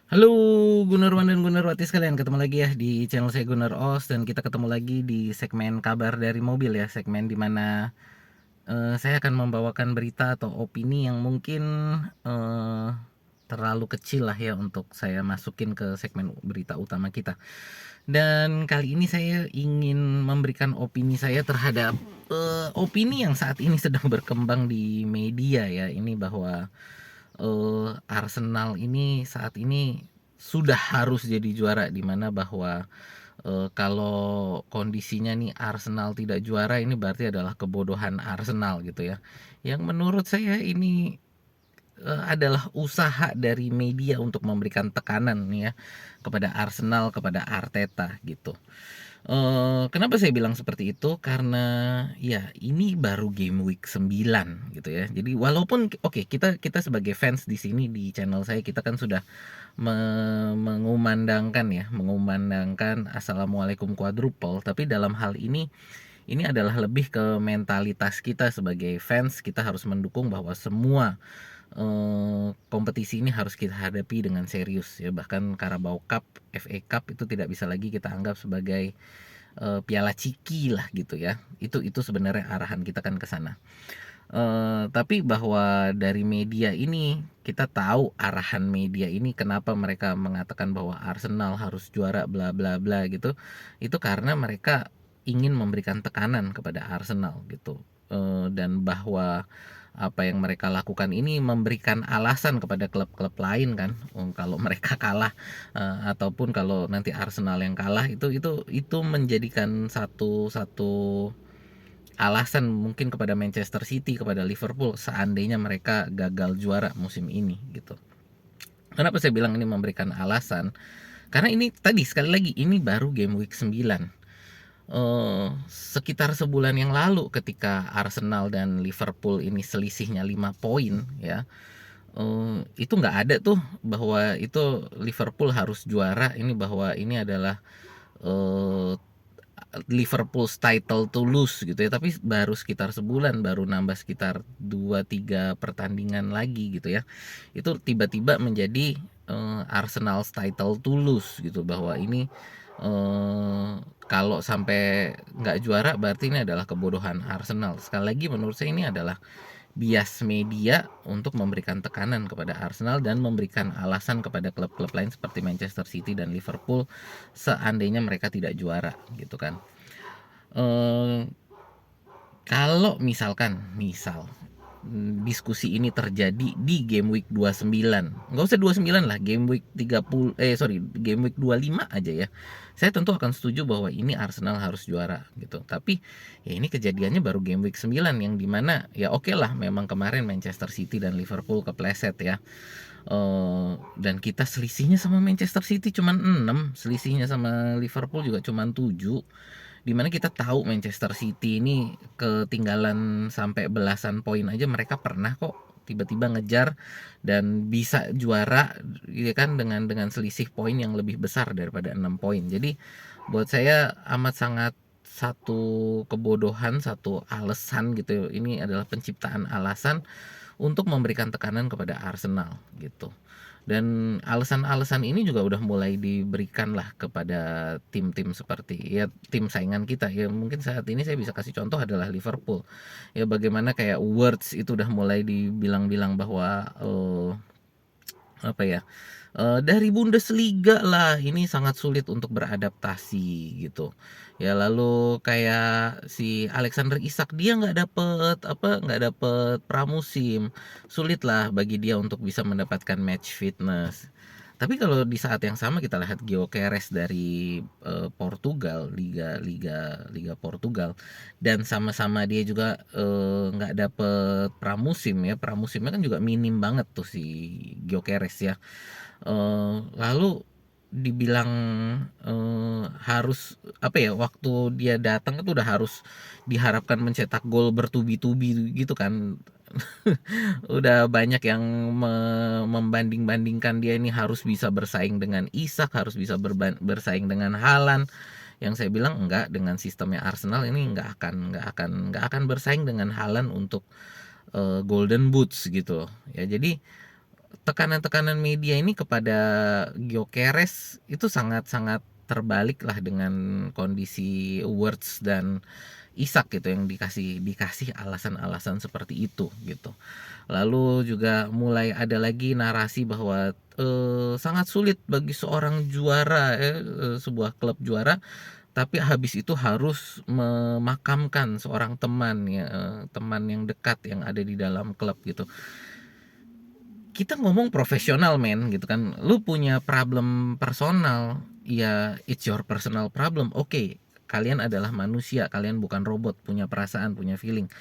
Halo Gunarwan dan Gunarwati sekalian, ketemu lagi ya di channel saya Gunar Os, dan kita ketemu lagi di segmen kabar dari mobil ya, segmen dimana saya akan membawakan berita atau opini yang mungkin eh, terlalu kecil lah ya untuk saya masukin ke segmen berita utama kita. Dan kali ini saya ingin memberikan opini saya terhadap opini yang saat ini sedang berkembang di media ya, ini bahwa Arsenal ini saat ini sudah harus jadi juara, di mana bahwa kalau kondisinya nih Arsenal tidak juara ini berarti adalah kebodohan Arsenal gitu ya. Yang menurut saya ini adalah usaha dari media untuk memberikan tekanan nih ya kepada Arsenal, kepada Arteta gitu. Kenapa saya bilang seperti itu? Karena ya ini baru game week 9 gitu ya. Jadi walaupun oke, kita kita sebagai fans di sini di channel saya, kita kan sudah mengumandangkan ya, mengumandangkan assalamualaikum quadruple, tapi dalam hal ini adalah lebih ke mentalitas kita sebagai fans. Kita harus mendukung bahwa semua kompetisi ini harus kita hadapi dengan serius ya. Bahkan Carabao Cup, FA Cup itu tidak bisa lagi kita anggap sebagai piala ciki lah gitu ya. Itu sebenarnya arahan kita kan ke sana. Tapi bahwa dari media ini kita tahu arahan media ini kenapa mereka mengatakan bahwa Arsenal harus juara bla bla bla gitu. Itu karena mereka ingin memberikan tekanan kepada Arsenal gitu. Dan bahwa apa yang mereka lakukan ini memberikan alasan kepada klub-klub lain kan, kalau mereka kalah, ataupun kalau nanti Arsenal yang kalah, itu menjadikan satu satu alasan mungkin kepada Manchester City, kepada Liverpool seandainya mereka gagal juara musim ini gitu. Kenapa saya bilang ini memberikan alasan? Karena ini tadi sekali lagi ini baru game week 9. Sekitar sebulan yang lalu ketika Arsenal dan Liverpool ini selisihnya 5 poin ya. Itu nggak ada tuh bahwa itu Liverpool harus juara, ini bahwa ini adalah eh, Liverpool's title to lose gitu ya, tapi baru sekitar sebulan, baru nambah sekitar 2-3 pertandingan lagi gitu ya. Itu tiba-tiba menjadi Arsenal's title to lose gitu, bahwa ini kalau sampai nggak juara berarti ini adalah kebodohan Arsenal. Sekali lagi menurut saya ini adalah bias media untuk memberikan tekanan kepada Arsenal dan memberikan alasan kepada klub-klub lain seperti Manchester City dan Liverpool seandainya mereka tidak juara gitu kan. Eh, Kalau misal diskusi ini terjadi di game week 29, nggak usah 29 lah, game week 30, game week 25 aja ya, saya tentu akan setuju bahwa ini Arsenal harus juara gitu. Tapi ya ini kejadiannya baru game week 9, yang dimana ya oke lah, memang kemarin Manchester City dan Liverpool kepleset ya. Dan kita selisihnya sama Manchester City cuma 6, selisihnya sama Liverpool juga cuma 7, dimana kita tahu Manchester City ini ketinggalan sampai belasan poin aja mereka pernah kok tiba-tiba ngejar dan bisa juara ya kan, dengan selisih poin yang lebih besar daripada 6 poin. Jadi buat saya amat sangat satu kebodohan, satu alasan gitu. Ini adalah penciptaan alasan untuk memberikan tekanan kepada Arsenal gitu. Dan alasan-alasan ini juga udah mulai diberikan lah kepada tim-tim seperti ya tim saingan kita ya. Mungkin saat ini saya bisa kasih contoh adalah Liverpool. Ya bagaimana kayak Words itu udah mulai dibilang-bilang bahwa apa ya, dari Bundesliga lah ini sangat sulit untuk beradaptasi gitu. Ya lalu kayak si Alexander Isak, dia nggak dapet pramusim, sulit lah bagi dia untuk bisa mendapatkan match fitness. Tapi kalau di saat yang sama kita lihat Gyökeres dari Portugal, Liga Portugal, dan sama-sama dia juga nggak dapet pramusim ya, pramusimnya kan juga minim banget tuh si Gyökeres ya. Lalu dibilang harus apa ya, waktu dia datang itu udah harus diharapkan mencetak gol bertubi-tubi gitu kan. Udah banyak yang membanding-bandingkan dia ini harus bisa bersaing dengan Isak, harus bisa bersaing dengan Haaland. Yang saya bilang enggak, dengan sistemnya Arsenal ini enggak akan bersaing dengan Haaland untuk Golden Boots gitu. Ya jadi tekanan-tekanan media ini kepada Gyökeres itu sangat-sangat terbalik lah dengan kondisi Words dan Isak gitu, yang dikasih alasan-alasan seperti itu gitu. Lalu juga mulai ada lagi narasi bahwa sangat sulit bagi seorang juara, sebuah klub juara, tapi habis itu harus memakamkan seorang teman ya, teman yang dekat yang ada di dalam klub gitu. Kita ngomong profesional men gitu kan, lu punya problem personal, ya it's your personal problem. Oke, kalian adalah manusia, kalian bukan robot, punya perasaan, punya feeling.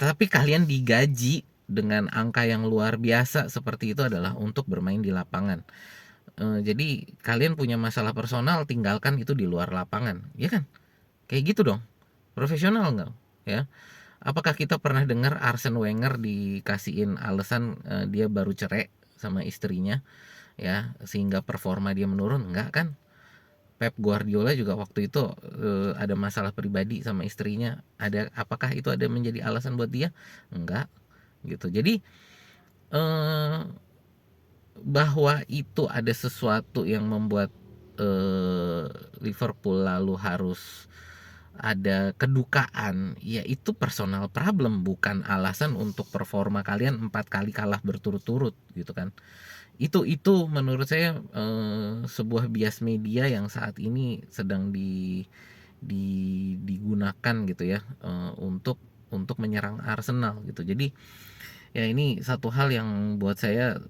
Tapi kalian digaji dengan angka yang luar biasa seperti itu adalah untuk bermain di lapangan. Jadi kalian punya masalah personal, tinggalkan itu di luar lapangan, ya kan? Kayak gitu dong. Profesional nggak? Ya. Apakah kita pernah dengar Arsene Wenger dikasihin alasan dia baru cerai sama istrinya ya, sehingga performa dia menurun? Enggak kan? Pep Guardiola juga waktu itu ada masalah pribadi sama istrinya. Apakah itu ada menjadi alasan buat dia? Enggak, gitu. Jadi eh, bahwa itu ada sesuatu yang membuat Liverpool lalu harus ada kedukaan, ya itu personal problem, bukan alasan untuk performa kalian 4 kali kalah berturut-turut gitu kan. Itu menurut saya sebuah bias media yang saat ini sedang digunakan gitu ya, untuk menyerang Arsenal gitu. Jadi ya ini satu hal yang buat saya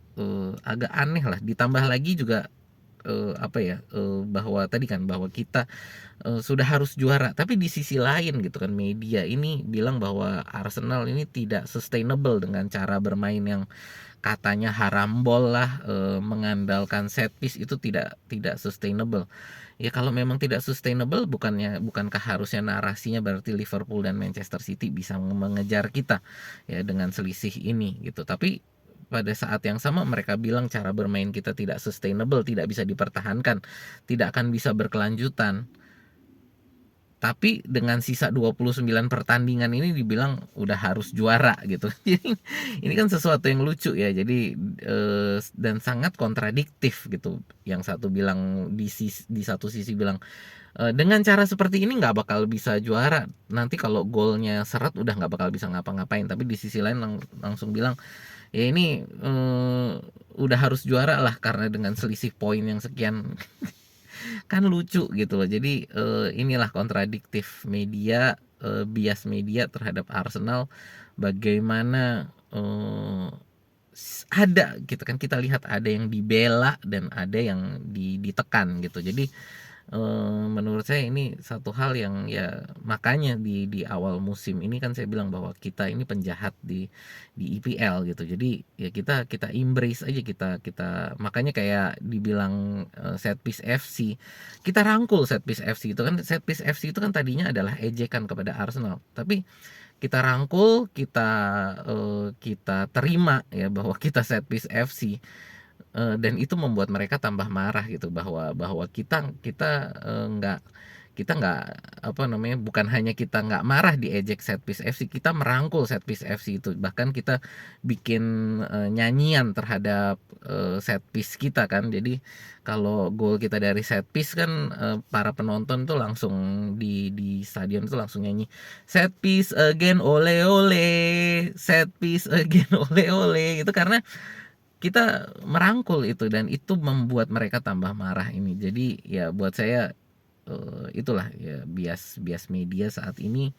agak aneh lah. Ditambah lagi juga apa ya, bahwa tadi kan bahwa kita sudah harus juara, tapi di sisi lain gitu kan media ini bilang bahwa Arsenal ini tidak sustainable dengan cara bermain yang katanya harambol lah, mengandalkan set piece, itu tidak sustainable. Ya kalau memang tidak sustainable, bukankah harusnya narasinya berarti Liverpool dan Manchester City bisa mengejar kita ya dengan selisih ini gitu. Tapi pada saat yang sama mereka bilang cara bermain kita tidak sustainable, tidak bisa dipertahankan, tidak akan bisa berkelanjutan. Tapi dengan sisa 29 pertandingan ini dibilang udah harus juara gitu. Jadi ini kan sesuatu yang lucu ya. Jadi dan sangat kontradiktif gitu. Yang satu bilang di satu sisi bilang dengan cara seperti ini nggak bakal bisa juara. Nanti kalau golnya seret udah nggak bakal bisa ngapa-ngapain. Tapi di sisi lain langsung bilang ya ini udah harus juara lah karena dengan selisih poin yang sekian. Kan lucu gitu loh. Jadi inilah kontradiktif media, bias media terhadap Arsenal, bagaimana ada gitu kan, kita lihat ada yang dibela dan ada yang ditekan gitu. Jadi menurut saya ini satu hal yang ya makanya di awal musim ini kan saya bilang bahwa kita ini penjahat di IPL gitu. Jadi ya kita kita embrace aja, kita makanya kayak dibilang set piece FC, kita rangkul set piece FC itu kan. Set piece FC itu kan tadinya adalah ejekan kepada Arsenal, tapi kita rangkul, kita terima ya bahwa kita set piece FC. Dan itu membuat mereka tambah marah gitu, bahwa bahwa kita nggak apa namanya, bukan hanya kita nggak marah diejek set piece FC, kita merangkul set piece FC itu, bahkan kita bikin nyanyian terhadap set piece kita kan. Jadi kalau gol kita dari set piece kan para penonton tuh langsung di stadion itu langsung nyanyi set piece again ole ole, set piece again ole ole, itu karena kita merangkul itu dan itu membuat mereka tambah marah ini. Jadi ya buat saya itulah ya bias bias media saat ini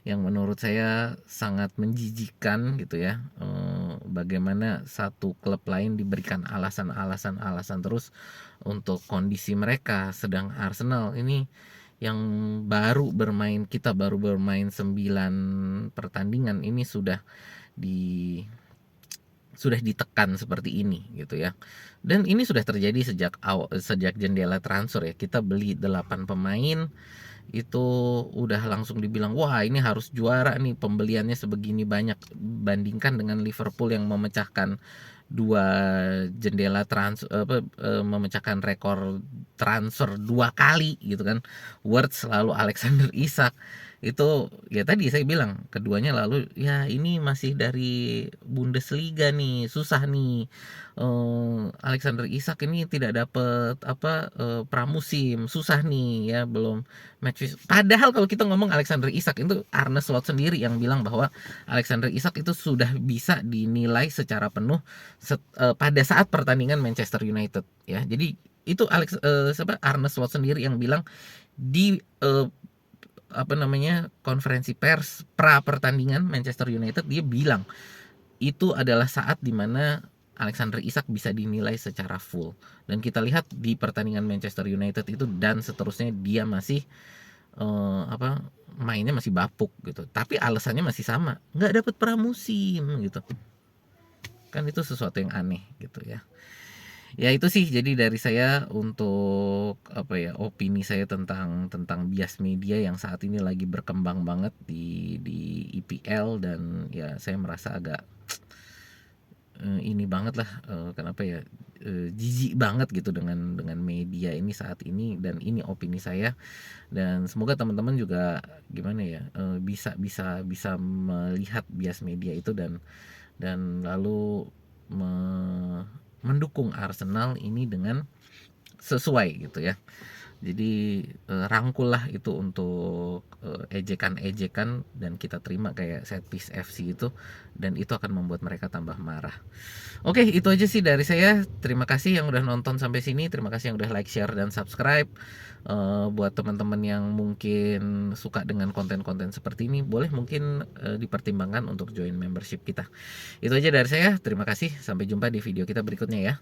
yang menurut saya sangat menjijikkan gitu ya. Bagaimana satu klub lain diberikan alasan terus untuk kondisi mereka, sedang Arsenal ini yang kita baru bermain 9 pertandingan ini di sudah ditekan seperti ini gitu ya. Dan ini sudah terjadi sejak jendela transfer ya. Kita beli 8 pemain itu udah langsung dibilang wah ini harus juara nih, pembeliannya sebegini banyak, bandingkan dengan Liverpool yang memecahkan dua jendela memecahkan rekor transfer 2 kali gitu kan, Wirtz lalu Alexander Isak. Itu ya tadi saya bilang keduanya lalu ya ini masih dari Bundesliga nih, susah nih. Alexander Isak ini tidak dapat pramusim, susah nih ya, belum match fix. Padahal kalau kita ngomong Alexander Isak itu Arne Slot sendiri yang bilang bahwa Alexander Isak itu sudah bisa dinilai secara penuh pada saat pertandingan Manchester United ya. Jadi itu Arne Slot sendiri yang bilang di konferensi pers pra pertandingan Manchester United, dia bilang itu adalah saat dimana Alexander Isak bisa dinilai secara full, dan kita lihat di pertandingan Manchester United itu dan seterusnya dia masih mainnya masih bapuk gitu, tapi alasannya masih sama, nggak dapat pramusim gitu kan. Itu sesuatu yang aneh gitu ya. Ya itu sih jadi dari saya untuk opini saya tentang bias media yang saat ini lagi berkembang banget di IPL, dan ya saya merasa agak ini banget lah, kenapa ya, jijik banget gitu dengan media ini saat ini, dan ini opini saya. Dan semoga teman-teman juga gimana ya, bisa bisa bisa melihat bias media itu dan lalu mendukung Arsenal ini dengan sesuai gitu ya. Jadi rangkullah itu untuk ejekan-ejekan, dan kita terima kayak set piece FC itu, dan itu akan membuat mereka tambah marah. Oke, itu aja sih dari saya. Terima kasih yang udah nonton sampai sini, terima kasih yang udah like, share, dan subscribe. Buat teman-teman yang mungkin suka dengan konten-konten seperti ini, boleh mungkin dipertimbangkan untuk join membership kita. Itu aja dari saya, terima kasih, sampai jumpa di video kita berikutnya ya.